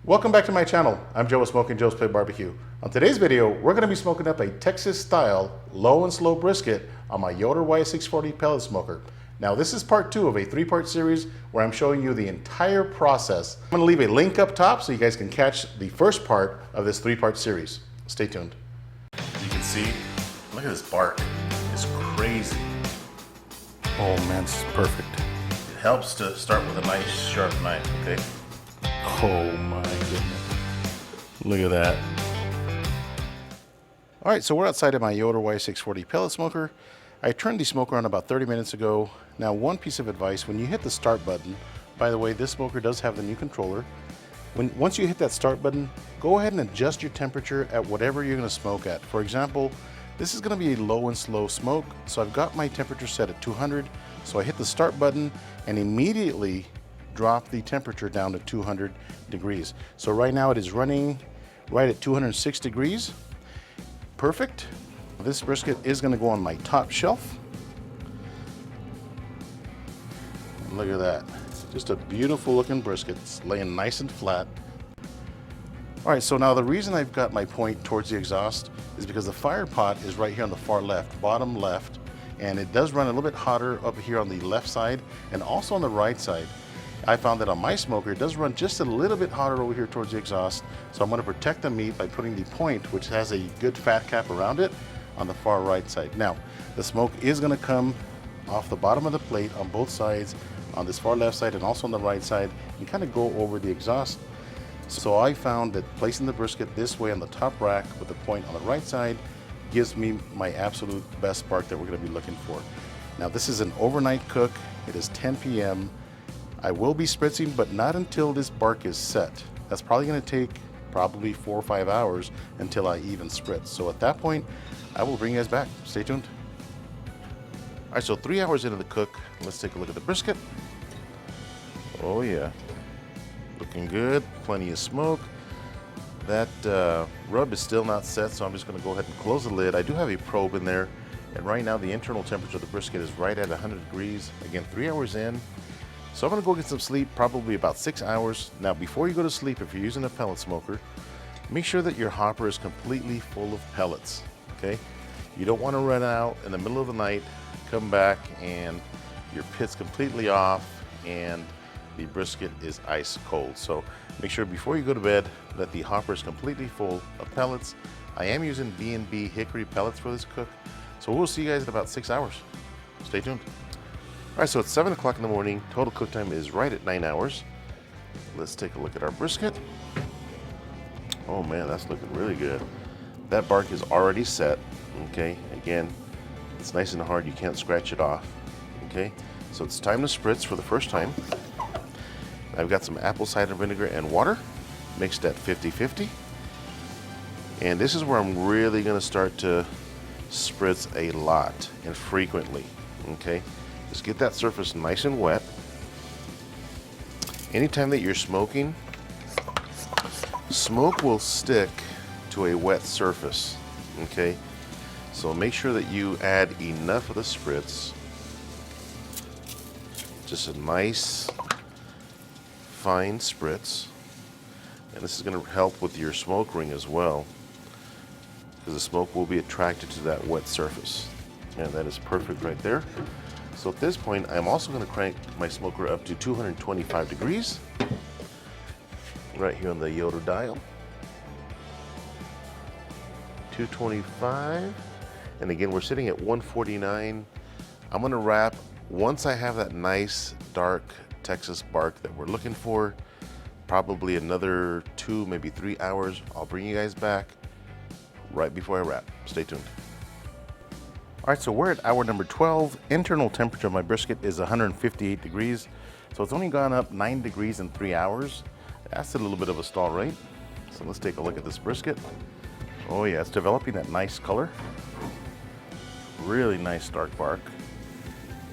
Welcome back to my channel. I'm Joe with Smokin Joe's Play Barbecue. On today's video, we're going to be smoking up a Texas-style low and slow brisket on my Yoder Y640 pellet smoker. Now this is part 2 of a 3-part series where I'm showing you the entire process. I'm going to leave a link up top so you guys can catch the first part of this 3-part series. Stay tuned. You can see, look at this bark. It's crazy. Oh man, this is perfect. It helps to start with a nice sharp knife, okay? Oh my goodness. Look at that. Alright, so we're outside of my Yoder Y640 pellet smoker. I turned the smoker on about 30 minutes ago. Now one piece of advice, when you hit the start button, by the way, this smoker does have the new controller. Once you hit that start button, go ahead and adjust your temperature at whatever you're going to smoke at. For example, this is going to be a low and slow smoke, so I've got my temperature set at 200. So I hit the start button and immediately drop the temperature down to 200 degrees. So right now it is running right at 206 degrees. Perfect. This brisket is going to go on my top shelf. Look at that. Just a beautiful looking brisket. It's laying nice and flat. Alright, so now the reason I've got my point towards the exhaust is because the fire pot is right here on the far left, bottom left, and it does run a little bit hotter up here on the left side and also on the right side. I found that on my smoker it does run just a little bit hotter over here towards the exhaust, so I'm going to protect the meat by putting the point, which has a good fat cap around it, on the far right side. Now the smoke is going to come off the bottom of the plate on both sides, on this far left side and also on the right side, and kind of go over the exhaust. So I found that placing the brisket this way on the top rack with the point on the right side gives me my absolute best spark that we're going to be looking for. Now this is an overnight cook. It is 10 p.m. I will be spritzing, but not until this bark is set. That's probably going to take probably 4 or 5 hours until I even spritz. So at that point, I will bring you guys back. Stay tuned. All right, so 3 hours into the cook, let's take a look at the brisket. Oh yeah, looking good, plenty of smoke. That rub is still not set, so I'm just going to go ahead and close the lid. I do have a probe in there, and right now the internal temperature of the brisket is right at 100 degrees. Again, 3 hours in. So I'm going to go get some sleep, probably about 6 hours. Now before you go to sleep, if you're using a pellet smoker, make sure that your hopper is completely full of pellets, okay? You don't want to run out in the middle of the night, come back and your pit's completely off and the brisket is ice cold. So make sure before you go to bed that the hopper is completely full of pellets. I am using B&B hickory pellets for this cook. So we'll see you guys in about 6 hours. Stay tuned. All right, so it's 7 o'clock in the morning. Total cook time is right at 9 hours. Let's take a look at our brisket. Oh man, that's looking really good. That bark is already set, okay? Again, it's nice and hard, you can't scratch it off, okay? So it's time to spritz for the first time. I've got some apple cider vinegar and water mixed at 50-50. And this is where I'm really gonna start to spritz a lot and frequently, okay? Just get that surface nice and wet. Anytime that you're smoking, smoke will stick to a wet surface, okay? So make sure that you add enough of the spritz. Just a nice fine spritz. And this is going to help with your smoke ring as well, because the smoke will be attracted to that wet surface. And that is perfect right there. So at this point, I'm also going to crank my smoker up to 225 degrees right here on the Yoder dial. 225, and again we're sitting at 149. I'm going to wrap once I have that nice dark Texas bark that we're looking for. Probably another 2, maybe 3 hours. I'll bring you guys back right before I wrap. Stay tuned. All right, so we're at hour number 12. Internal temperature of my brisket is 158 degrees. So it's only gone up 9 degrees in 3 hours. That's a little bit of a stall rate. So let's take a look at this brisket. Oh yeah, it's developing that nice color. Really nice dark bark.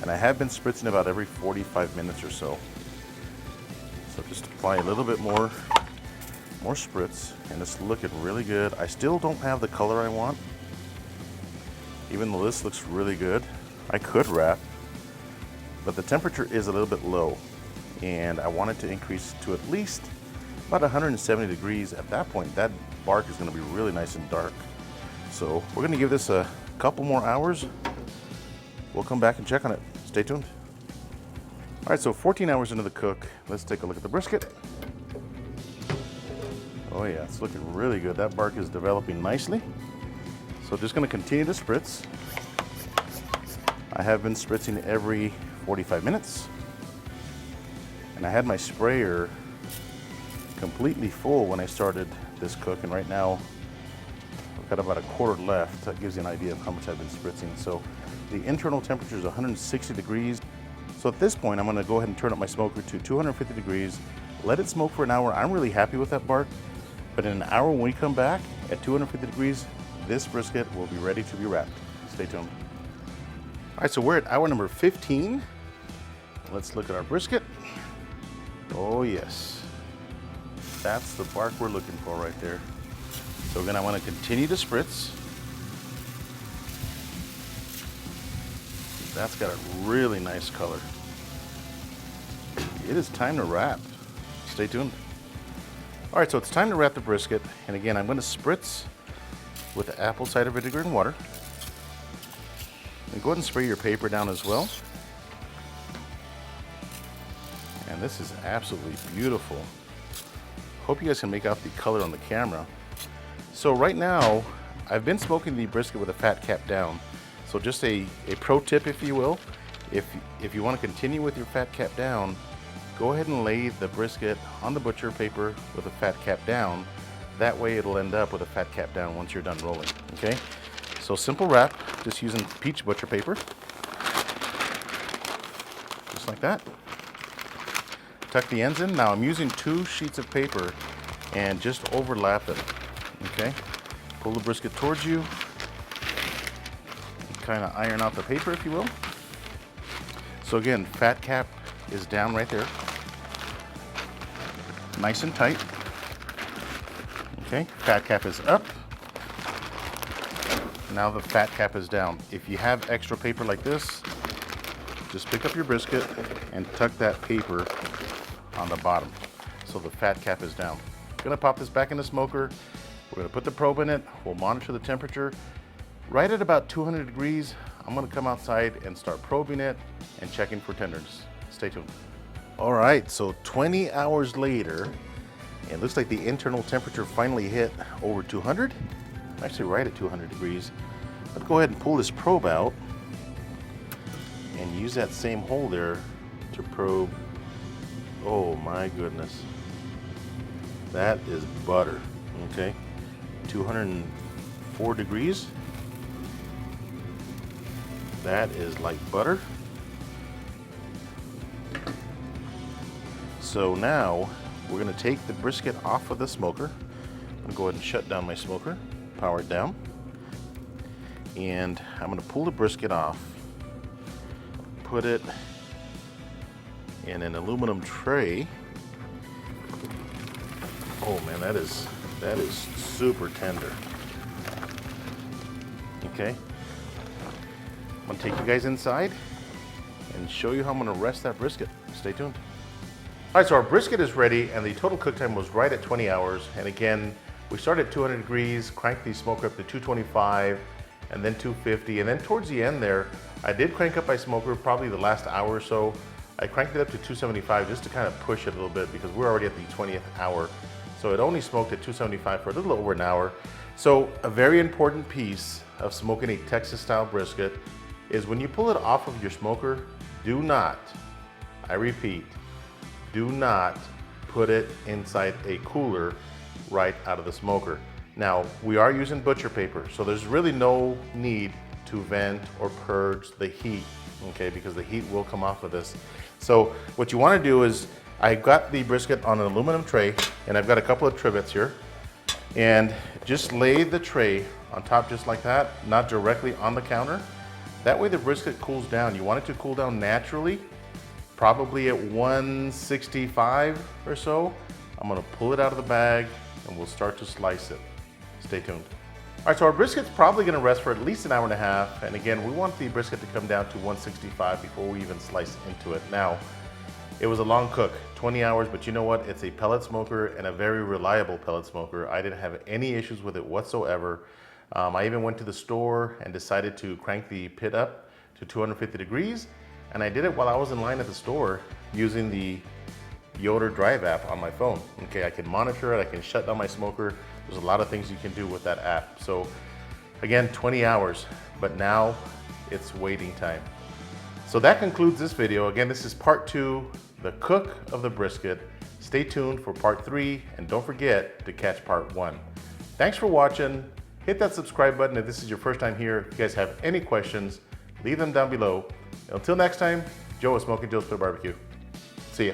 And I have been spritzing about every 45 minutes or so. So just apply a little bit more spritz, and it's looking really good. I still don't have the color I want, even though this looks really good. I could wrap, but the temperature is a little bit low, and I want it to increase to at least about 170 degrees. At that point, that bark is going to be really nice and dark. So we're going to give this a couple more hours. We'll come back and check on it. Stay tuned. All right, so 14 hours into the cook, let's take a look at the brisket. Oh yeah, it's looking really good. That bark is developing nicely. So just going to continue to spritz. I have been spritzing every 45 minutes. And I had my sprayer completely full when I started this cook, and right now I've got about a quarter left. That gives you an idea of how much I've been spritzing. So the internal temperature is 160 degrees. So at this point, I'm going to go ahead and turn up my smoker to 250 degrees. Let it smoke for an hour. I'm really happy with that bark. But in an hour when we come back at 250 degrees, this brisket will be ready to be wrapped. Stay tuned. All right, so we're at hour number 15. Let's look at our brisket. Oh yes, that's the bark we're looking for right there. So again, I want to continue to spritz. That's got a really nice color. It is time to wrap. Stay tuned. All right, so it's time to wrap the brisket. And again, I'm going to spritz with the apple cider vinegar and water. And go ahead and spray your paper down as well. And this is absolutely beautiful. Hope you guys can make out the color on the camera. So right now, I've been smoking the brisket with a fat cap down. So just a pro tip, if you will, if you want to continue with your fat cap down, go ahead and lay the brisket on the butcher paper with a fat cap down. That way it'll end up with a fat cap down once you're done rolling, okay? So simple wrap, just using peach butcher paper. Just like that. Tuck the ends in. Now I'm using 2 sheets of paper and just overlap them, okay? Pull the brisket towards you. Kind of iron out the paper, if you will. So again, fat cap is down right there. Nice and tight. Okay, fat cap is up. Now the fat cap is down. If you have extra paper like this, just pick up your brisket and tuck that paper on the bottom. So the fat cap is down. I'm gonna pop this back in the smoker. We're gonna put the probe in it. We'll monitor the temperature. Right at about 200 degrees, I'm gonna come outside and start probing it and checking for tenderness. Stay tuned. All right, so 20 hours later, it looks like the internal temperature finally hit over 200. Actually right at 200 degrees. Let's go ahead and pull this probe out and use that same hole there to probe. Oh my goodness. That is butter, okay? 204 degrees. That is like butter. So now we're gonna take the brisket off of the smoker. I'm gonna go ahead and shut down my smoker, power it down. And I'm gonna pull the brisket off, put it in an aluminum tray. Oh man, that is super tender. Okay. I'm gonna take you guys inside and show you how I'm gonna rest that brisket. Stay tuned. All right, so our brisket is ready and the total cook time was right at 20 hours. And again, we started at 200 degrees, cranked the smoker up to 225 and then 250. And then towards the end there, I did crank up my smoker probably the last hour or so. I cranked it up to 275 just to kind of push it a little bit because we're already at the 20th hour. So it only smoked at 275 for a little over an hour. So a very important piece of smoking a Texas style brisket is when you pull it off of your smoker, do not, I repeat, do not put it inside a cooler right out of the smoker. Now, we are using butcher paper, so there's really no need to vent or purge the heat, okay, because the heat will come off of this. So what you want to do is, I got the brisket on an aluminum tray, and I've got a couple of trivets here, and just lay the tray on top just like that, not directly on the counter. That way the brisket cools down. You want it to cool down naturally, probably at 165 or so. I'm gonna pull it out of the bag and we'll start to slice it. Stay tuned. All right, so our brisket's probably gonna rest for at least an hour and a half. And again, we want the brisket to come down to 165 before we even slice into it. Now, It was a long cook, 20 hours, but you know what? It's a pellet smoker and a very reliable pellet smoker. I didn't have any issues with it whatsoever. I even went to the store and decided to crank the pit up to 250 degrees. And I did it while I was in line at the store using the Yoder Drive app on my phone. Okay, I can monitor it, I can shut down my smoker. There's a lot of things you can do with that app. So again, 20 hours, but now it's waiting time. So that concludes this video. Again, this is part 2, the cook of the brisket. Stay tuned for part 3, and don't forget to catch part 1. Thanks for watching. Hit that subscribe button if this is your first time here. If you guys have any questions, leave them down below. Until next time, Joe with Smokin Joe's Spit Barbecue. See ya.